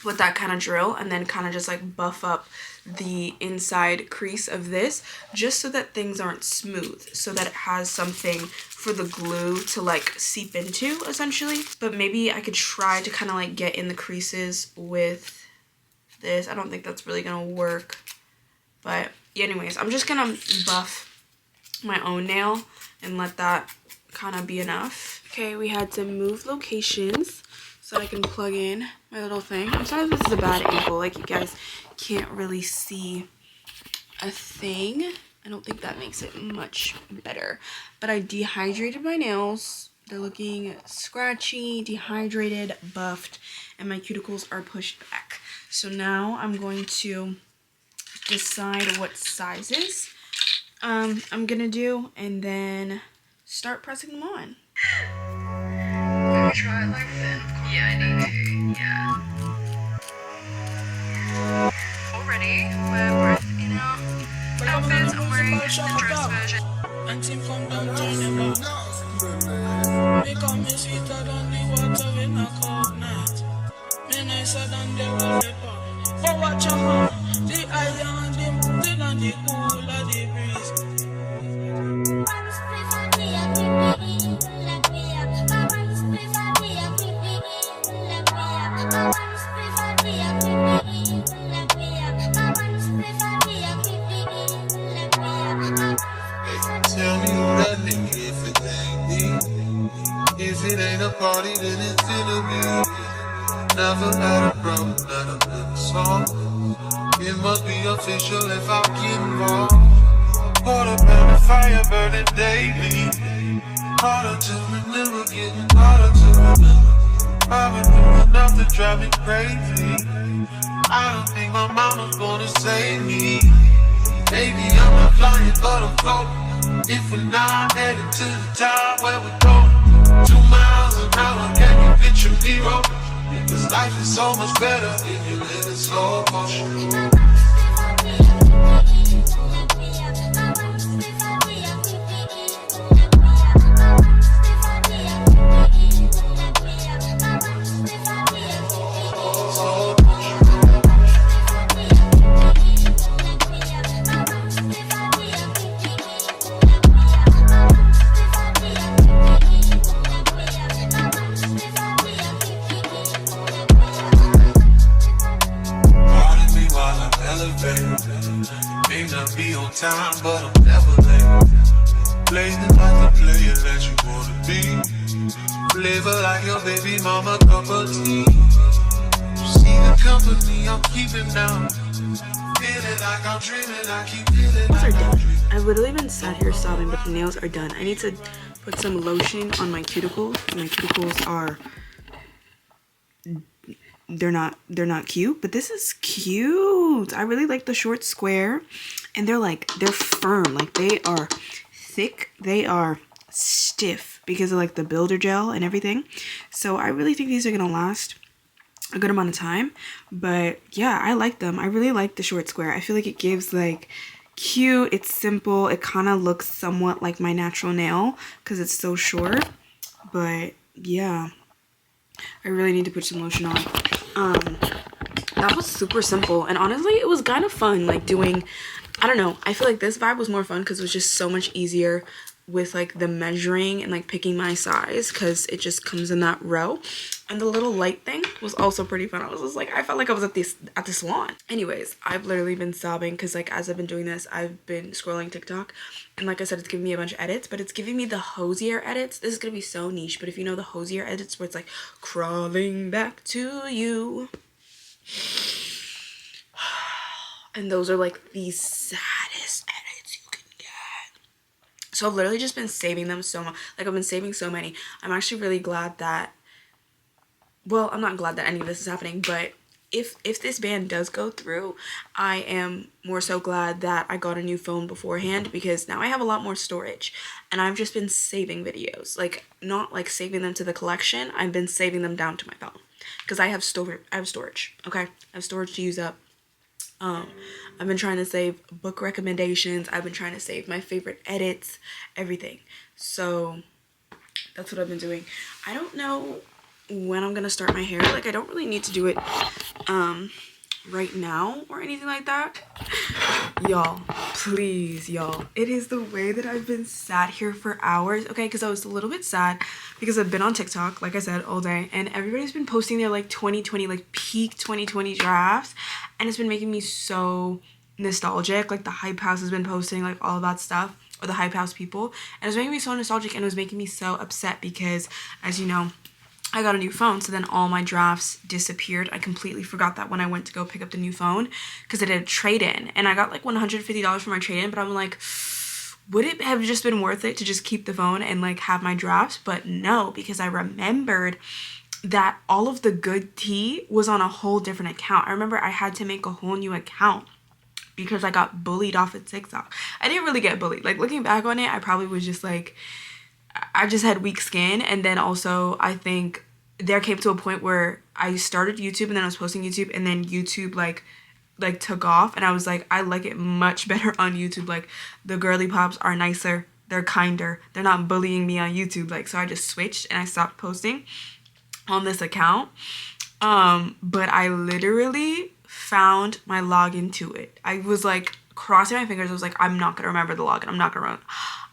with that kind of drill and then kind of just like buff up the inside crease of this, just so that things aren't smooth, so that it has something for the glue to like seep into essentially. But maybe I could try to kind of like get in the creases with this. I don't think that's really gonna work, but yeah, anyways, I'm just gonna buff my own nail and let that kind of be enough. Okay, we had to move locations so I can plug in my little thing. I'm sorry if this is a bad angle, like you guys can't really see a thing. I don't think that makes it much better, but I dehydrated my nails. They're looking scratchy, dehydrated, buffed, and my cuticles are pushed back. So now I'm going to decide what sizes I'm gonna do and then start pressing them on. Let me try it like that. Yeah, I need to. Yeah. Already, we're in our outfits. I'm wearing the dress version. And team come down, turn them back. Because me sweeter than the water in a coconut. Me nicer than the wallpaper. But watch out, the island, the mountain and the cool of the breeze. Tell me who that nigga if it ain't me. If it ain't a party, then it's gonna be. Never had a problem that I've never saw. It must be official if I get involved. Water burn the fire burning daily. Harder to remember, getting harder to remember. I've been through enough to drive me crazy. I don't think my mama's gonna save me. Maybe I'm not flying, but I'm floating. If we're not headed to the top where we're going, 2 miles an hour, can you picture me rolling? Because life is so much better if you live in slow motion. May not be on time, but I'm never late. Blazing like the player that you wanna be. Flavor like your baby mama cup of tea. You see the company I'm keeping now. Feeling like I'm dreaming, I keep feeling like I'm dreaming. I've literally been sat here sobbing, but the nails are done. I need to put some lotion on my cuticles. My cuticles are... They're not cute, but this is cute. I really like the short square, and they're firm, like they are thick, they are stiff because of like the builder gel and everything. So I really think these are gonna last a good amount of time. But yeah, I like them. I really like the short square. I feel like it gives like cute, it's simple, it kind of looks somewhat like my natural nail because it's so short. But yeah, I really need to put some lotion on. That was super simple, and honestly it was kind of fun, like doing, I don't know, I feel like this vibe was more fun because it was just so much easier with like the measuring and like picking my size because it just comes in that row. And the little light thing was also pretty fun. I was just like, I felt like I was at the salon. Anyways, I've literally been sobbing because like as I've been doing this, I've been scrolling TikTok, and like I said, it's giving me a bunch of edits, but it's giving me the 𝐭𝐲𝐬𝐢 edits. This is gonna be so niche, but if you know the 𝐭𝐲𝐬𝐢 edits where it's like crawling back to you, and those are like the saddest edits you can get. So I've literally just been saving them so much. Like I've been saving so many. I'm actually really glad that, well, I'm not glad that any of this is happening, but if this ban does go through, I am more so glad that I got a new phone beforehand, because now I have a lot more storage, and I've just been saving videos, like not like saving them to the collection, I've been saving them down to my phone. because I have storage. Okay, I have storage to use up. I've been trying to save book recommendations. I've been trying to save my favorite edits, everything. So that's what I've been doing. I don't know when I'm gonna start my hair. Like, I don't really need to do it right now or anything like that. Y'all, please, y'all, it is the way that I've been sat here for hours, okay? Because I was a little bit sad because I've been on TikTok, like I said, all day, and everybody's been posting their like 2020, like peak 2020 drafts, and it's been making me so nostalgic. Like, the Hype House has been posting like all of that stuff, or the Hype House people, and it was making me so nostalgic, and it was making me so upset because, as you know, I got a new phone, so then all my drafts disappeared. I completely forgot that when I went to go pick up the new phone because it had a trade-in, and I got like $150 for my trade-in, but I'm like, would it have just been worth it to just keep the phone and like have my drafts? But no, because I remembered that all of the good tea was on a whole different account. I remember I had to make a whole new account because I got bullied off of TikTok. I didn't really get bullied. Like, looking back on it, I probably was just like, I just had weak skin. And then also, I think there came to a point where I started YouTube, and then I was posting YouTube, and then YouTube like took off, and I was like, I like it much better on YouTube. Like, the girly pops are nicer, they're kinder, they're not bullying me on YouTube. Like, so I just switched and I stopped posting on this account. But I literally found my login to it. I was like crossing my fingers. I was like, I'm not gonna remember the login. I'm not gonna remember.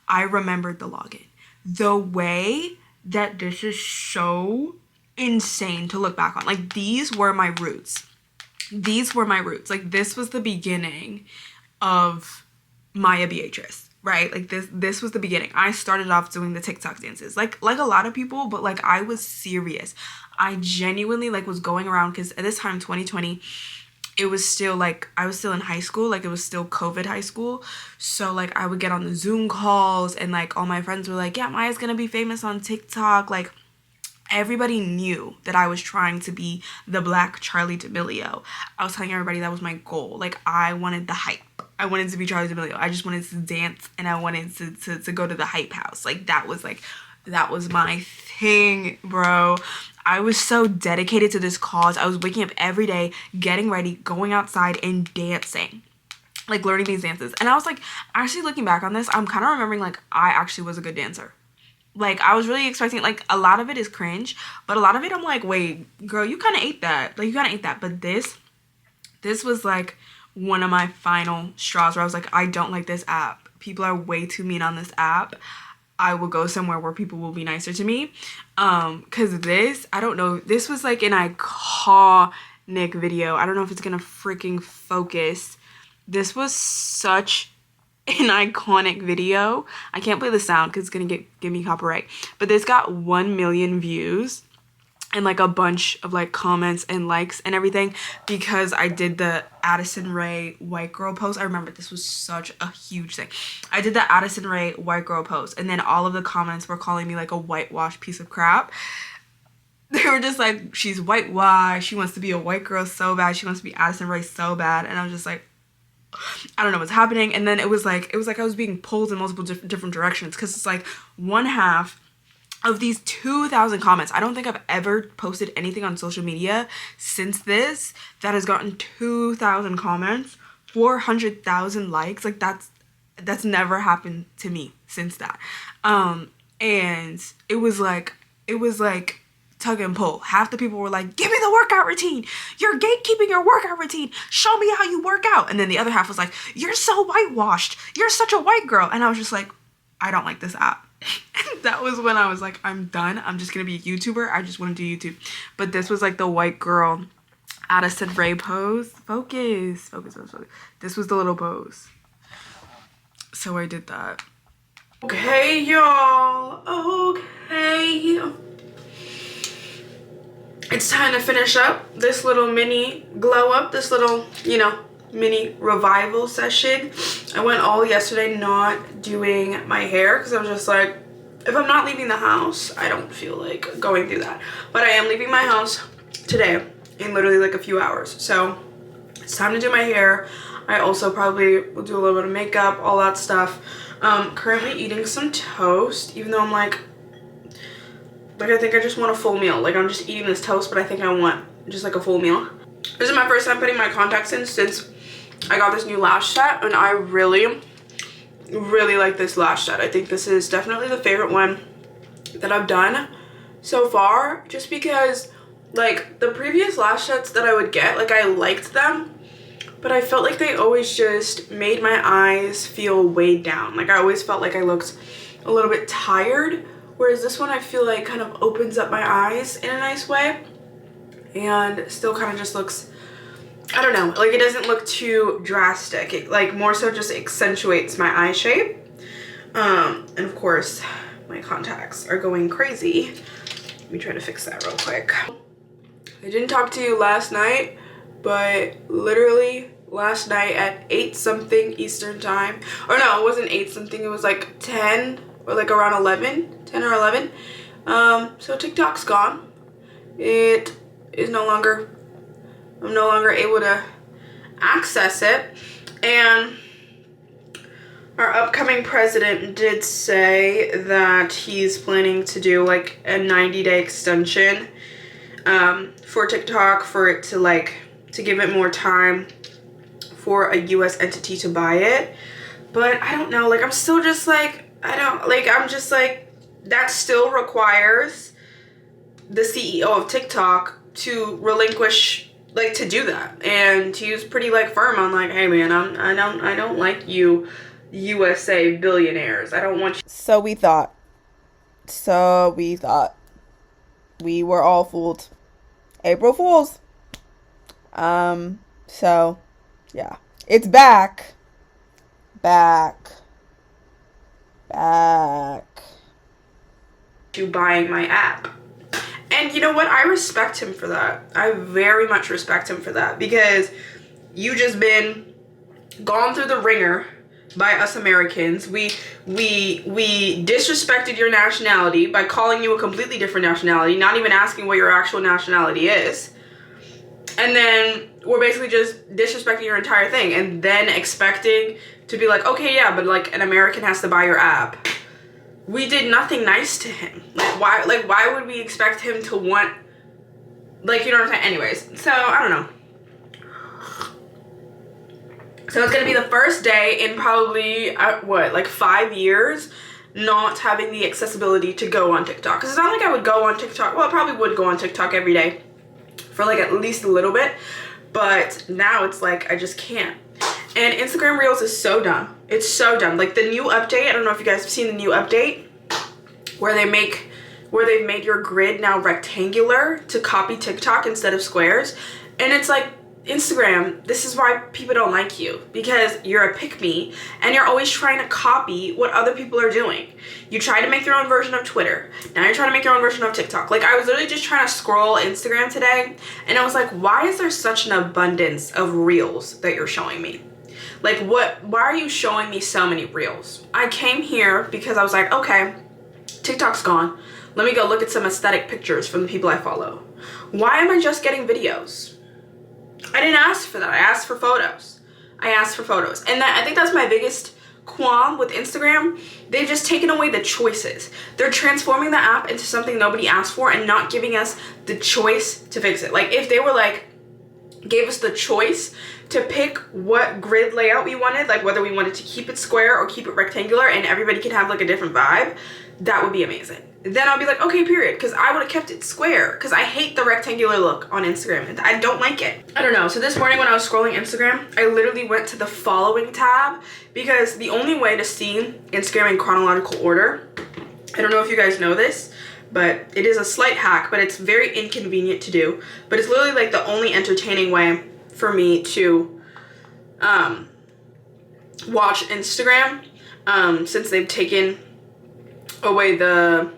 I remembered the login. The way that this is so insane to look back on. Like, these were my roots. These were my roots. Like, this was the beginning of Maya Beatrice, right? Like, this was the beginning. I started off doing the TikTok dances, like a lot of people, but like, I was serious. I genuinely like was going around, because at this time, 2020, it was still like, I was still in high school, like it was still COVID high school. So like, I would get on the Zoom calls, and like all my friends were like, yeah, Maya's gonna be famous on TikTok. Like, everybody knew that I was trying to be the Black Charli D'Amelio. I was telling everybody that was my goal. Like, I wanted the hype. I wanted to be Charli D'Amelio. I just wanted to dance, and I wanted to go to the Hype House. Like, that was my thing, bro. I was so dedicated to this cause. I was waking up every day, getting ready, going outside and dancing, like learning these dances. And I was like, actually looking back on this, I'm kind of remembering like I actually was a good dancer. Like, I was really expecting, like, a lot of it is cringe, but a lot of it I'm like, wait, girl, you kind of ate that. Like, you kind of ate that. But this was like one of my final straws where I was like, I don't like this app. People are way too mean on this app. I will go somewhere where people will be nicer to me. Because this, I don't know, this was like an iconic video. I don't know if it's gonna freaking focus. This was such an iconic video. I can't play the sound because it's gonna give me copyright. But this got 1 million views and like a bunch of like comments and likes and everything because I did the Addison Rae white girl pose. I remember this was such a huge thing. I did the Addison Rae white girl pose, and then all of the comments were calling me like a whitewashed piece of crap. They were just like, she's whitewashed, she wants to be a white girl so bad, she wants to be Addison Rae so bad. And I was just like, I don't know what's happening. And then it was like I was being pulled in multiple different directions, because it's like one half of these 2,000 comments. I don't think I've ever posted anything on social media since this that has gotten 2,000 comments, 400,000 likes. Like, that's never happened to me since that. And it was like tug and pull. Half the people were like, give me the workout routine. You're gatekeeping your workout routine. Show me how you work out. And then the other half was like, you're so whitewashed. You're such a white girl. And I was just like, I don't like this app. And that was when I was like, I'm done. I'm just gonna be a YouTuber. I just want to do YouTube. But this was like the white girl Addison Rae pose. Focus. This was the little pose. So I did that. Okay, y'all. Okay. It's time to finish up this little mini glow up, this little, you know, mini revival session. I went all yesterday not doing my hair because I was just like, if I'm not leaving the house, I don't feel like going through that. But I am leaving my house today in literally like a few hours. So it's time to do my hair. I also probably will do a little bit of makeup, all that stuff. Currently eating some toast, even though I'm like, Like, I think I just want a full meal. Like, I'm just eating this toast, but I think I want just like a full meal. This is my first time putting my contacts in since I got this new lash set, and I really like this lash set. I think this is definitely the favorite one that I've done so far, just because like the previous lash sets that I would get, like, I liked them, but I felt like they always just made my eyes feel weighed down. Like, I always felt like I looked a little bit tired, whereas this one I feel like kind of opens up my eyes in a nice way and still kind of just looks, I don't know, like, it doesn't look too drastic. It like more so just accentuates my eye shape. And of course my contacts are going crazy. Let me try to fix that real quick. I didn't talk to you last night, but literally last night at 8 something Eastern time, or no, it wasn't 8 something, it was like 10 or like around 10 or 11. So TikTok's gone. It is no longer, I'm no longer able to access it. And our upcoming president did say that he's planning to do like a 90-day extension for TikTok, for it to like, to give it more time for a US entity to buy it. But I don't know, like, I'm still just like, I'm just like, that still requires the CEO of TikTok to relinquish, like, to do that. And he was pretty like firm on like, hey man, I don't like you USA billionaires. I don't want you. So we thought we were all fooled. April Fools. So yeah, it's back to buying my app. And you know what? I respect him for that. I very much respect him for that, because you just been gone through the ringer by us Americans. We disrespected your nationality by calling you a completely different nationality, not even asking what your actual nationality is. And then we're basically just disrespecting your entire thing, and then expecting to be like, okay, yeah, but like an American has to buy your app. We did nothing nice to him. Like, why would we expect him to want, like, you know what I'm saying? Anyways, so I don't know. So it's gonna be the first day in probably what, like 5 years not having the accessibility to go on TikTok. Because it's not like I would go on TikTok. Well, I probably would go on TikTok every day for like at least a little bit, but now it's like I just can't. And Instagram Reels is so dumb. It's so dumb. Like, the new update, I don't know if you guys have seen the new update where they've made your grid now rectangular to copy TikTok instead of squares. And it's like, Instagram, this is why people don't like you, because you're a pick-me and you're always trying to copy what other people are doing. You try to make your own version of Twitter. Now you're trying to make your own version of TikTok. Like, I was literally just trying to scroll Instagram today, and I was like, why is there such an abundance of reels that you're showing me? Like, why are you showing me so many reels? I came here because I was like, okay, TikTok's gone. Let me go look at some aesthetic pictures from the people I follow. Why am I just getting videos? I didn't ask for that. I asked for photos. And I think that's my biggest qualm with Instagram. They've just taken away the choices. They're transforming the app into something nobody asked for and not giving us the choice to fix it. Like, if they were like, gave us the choice to pick what grid layout we wanted, like whether we wanted to keep it square or keep it rectangular, and everybody could have like a different vibe, that would be amazing. Then I'll be like, okay, period, because I would have kept it square, because I hate the rectangular look on Instagram. I don't like it. I don't know. So this morning when I was scrolling Instagram, I literally went to the following tab, because the only way to see Instagram in chronological order, I don't know if you guys know this, but it is a slight hack, but it's very inconvenient to do. But it's literally like the only entertaining way for me to watch Instagram, since they've taken away the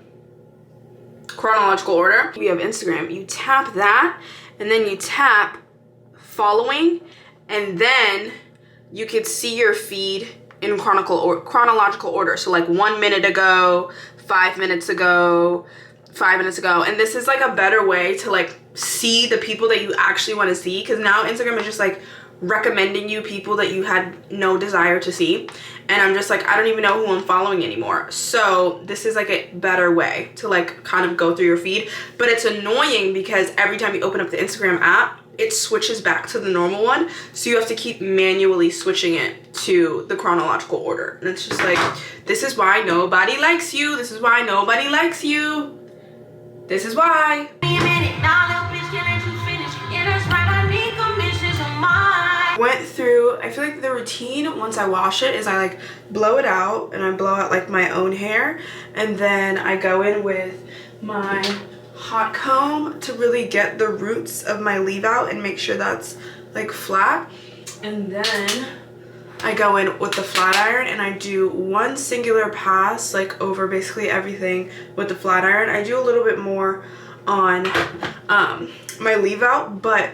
chronological order. We have Instagram. You tap that, and then you tap following, and then you could see your feed in chronological order. So like 1 minute ago, 5 minutes ago, 5 minutes ago. And this is like a better way to like see the people that you actually want to see, because now Instagram is just like recommending you people that you had no desire to see, and I'm just like, I don't even know who I'm following anymore. So this is like a better way to like kind of go through your feed. But it's annoying because every time you open up the Instagram app, it switches back to the normal one, so you have to keep manually switching it to the chronological order. And it's just like, this is why nobody likes you. This is why nobody likes you. This is why. Went through, I feel like the routine once I wash it is I like blow it out, and I blow out like my own hair, and then I go in with my hot comb to really get the roots of my leave out and make sure that's like flat. And then I go in with the flat iron and I do one singular pass like over basically everything with the flat iron. I do a little bit more on my leave out, but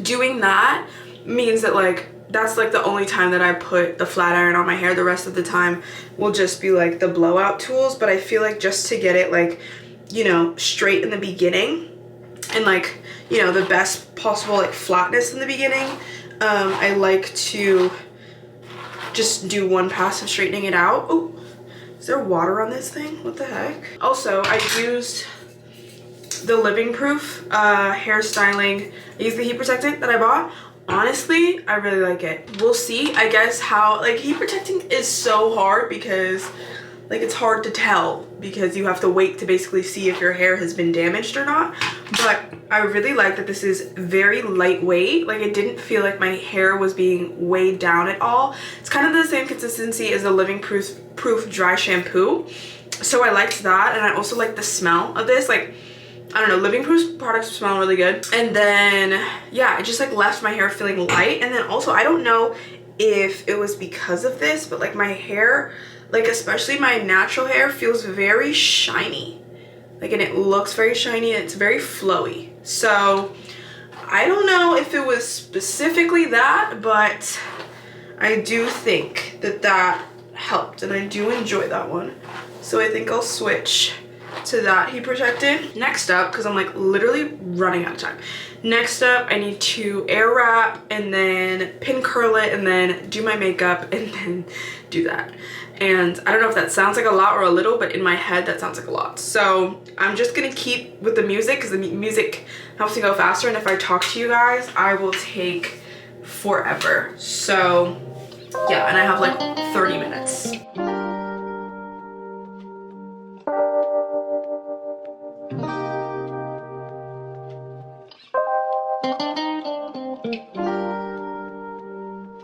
doing that means that like that's like the only time that I put the flat iron on my hair. The rest of the time will just be like the blowout tools. But I feel like just to get it like, you know, straight in the beginning and like, you know, the best possible like flatness in the beginning, I like to just do one pass of straightening it out. Oh, is there water on this thing? What the heck? Also, I used the Living Proof hair styling. I used the heat protectant that I bought. Honestly, I really like it. We'll see, I guess, how like heat protecting is so hard because like it's hard to tell because you have to wait to basically see if your hair has been damaged or not. But I really like that this is very lightweight. Like it didn't feel like my hair was being weighed down at all. It's kind of the same consistency as the Living Proof dry shampoo. So I liked that, and I also like the smell of this. Like, I don't know, Living Proof products smell really good. And then, yeah, it just like left my hair feeling light. And then also, I don't know if it was because of this, but like my hair, like especially my natural hair, feels very shiny. Like, and it looks very shiny and it's very flowy. So I don't know if it was specifically that, but I do think that that helped, and I do enjoy that one. So I think I'll switch to that heat protectant. Next up, because I'm like literally running out of time. Next up, I need to air wrap and then pin curl it and then do my makeup and then do that. And I don't know if that sounds like a lot or a little, but in my head that sounds like a lot. So I'm just gonna keep with the music because the music helps me go faster, and if I talk to you guys, I will take forever. So yeah, and I have like 30 minutes.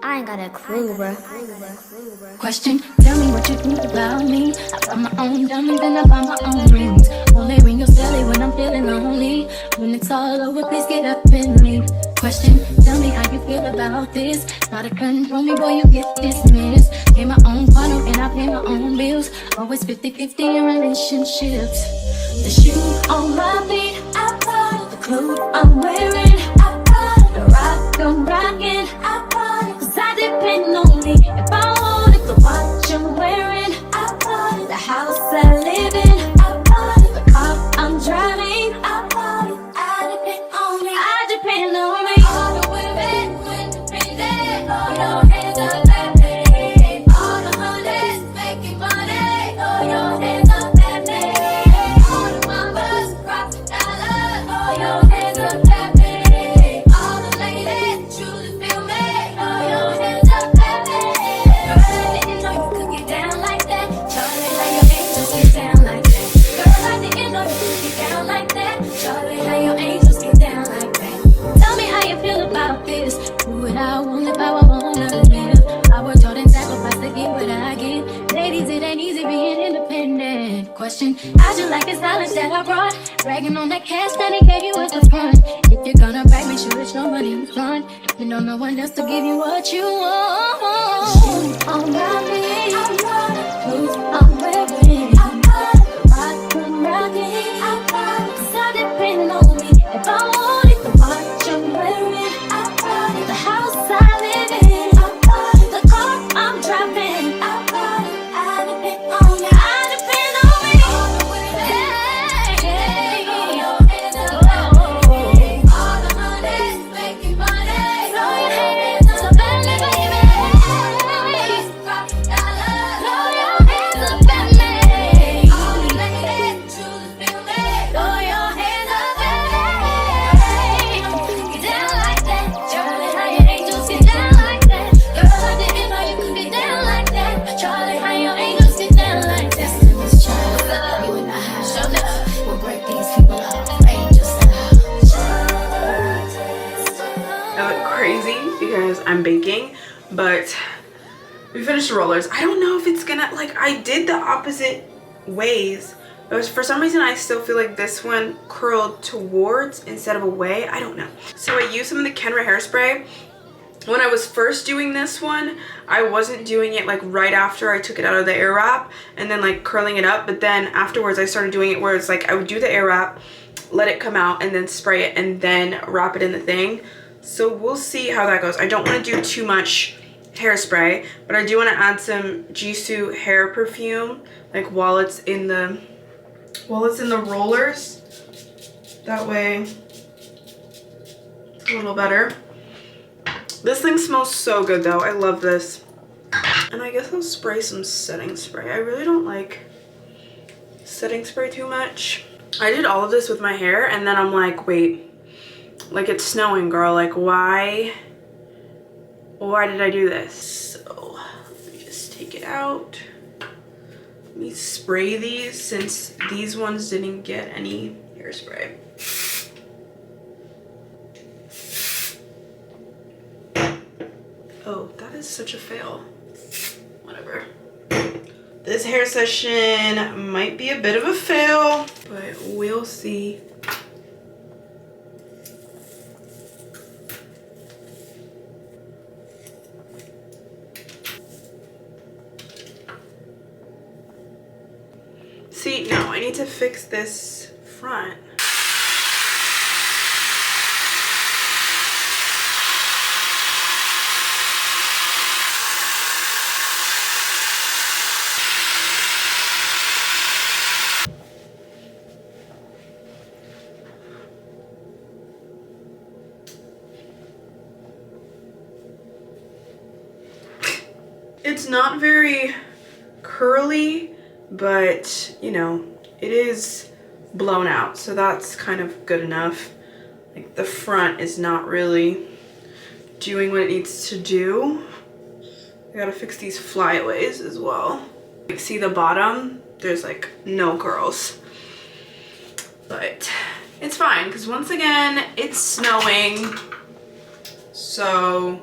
I ain't got a clue, bruh. Question, tell me what you think about me. I buy my own diamonds and I buy my own rings. Only ring your celly when I'm feeling lonely. When it's all over, please get up and leave. Question, tell me how you feel about this. Try to control me, boy, you get dismissed. Pay my own condo and I pay my own bills. Always 50-50 in relationships. The shoe on my feet, I bought the clothes I'm wearing. I bought the rock I'm rocking. I bought it 'cause I depend on me. If I wanted the watch I'm wearing, I bought it. The house I live in, I bought it. The car I'm driving, I bought it. I depend on me. I depend on me. All the women independent, throw your hands up at me. All the honeys making money, throw your hands up at me. All the mamas dropping dollars, throw your hands up at me. All the ladies truly feel me, throw your hands up at me. Girl, I didn't know you could get down like that. Charlie, how your angels get down like that. Girl, I didn't know you could get down like that. Charlie, how your angels get down like that. Tell me how you feel about this. Do what I want, live how I wanna live. I worked hard and sacrificed to get what I get. Ladies, it ain't easy being independent. Question, how'd you like this knowledge that I brought? Bragging on that cash that he gave you as a front. If you're gonna brag, make sure it's your money in front. You know no one else to give you what you want. Shoes on my feet, clothes I'm wearing, rock I'm rocking, 'cause I depend on me. If I want it, the watch I'm wearing, the house I live in, the car I'm driving, I depend on me. I depend on me. Hey, all the honeys making money, throw your hands baking, but we finished the rollers. I don't know if it's gonna, like, I did the opposite ways, but for some reason I still feel like this one curled towards instead of away. I don't know. So I used some of the 𝐁𝐻 hairspray. When I was first doing this one, I wasn't doing it like right after I took it out of the air wrap and then like curling it up, but then afterwards I started doing it where it's like I would do the air wrap, let it come out, and then spray it and then wrap it in the thing. So we'll see how that goes. I don't want to do too much hairspray, but I do want to add some 𝐭𝐲 hair perfume like while it's in the rollers. That way it's a little better. This thing smells so good though. I love this. And I guess I'll spray some setting spray. I really don't like setting spray too much. I did all of this with my hair and then I'm like, wait, like it's snowing, girl. Like why did I do this? So let me just take it out. Let me spray these since these ones didn't get any hairspray. Oh, that is such a fail. Whatever. This hair session might be a bit of a fail, but we'll see. See, no, I need to fix this front. It's not very curly, but you know, it is blown out, so that's kind of good enough. Like the front is not really doing what it needs to do. I gotta fix these flyaways as well. Like, see the bottom? There's like no curls, but it's fine because once again it's snowing, so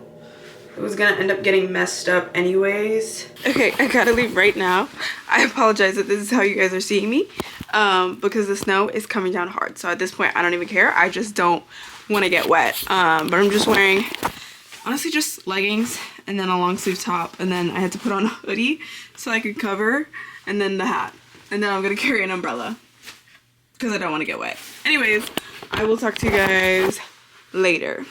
it was gonna end up getting messed up anyways. Okay, I gotta leave right now. I apologize that this is how you guys are seeing me, because the snow is coming down hard. So at this point, I don't even care. I just don't want to get wet. But I'm just wearing, honestly, just leggings and then a long sleeve top. And then I had to put on a hoodie so I could cover, and then the hat. And then I'm gonna carry an umbrella because I don't want to get wet. Anyways, I will talk to you guys later.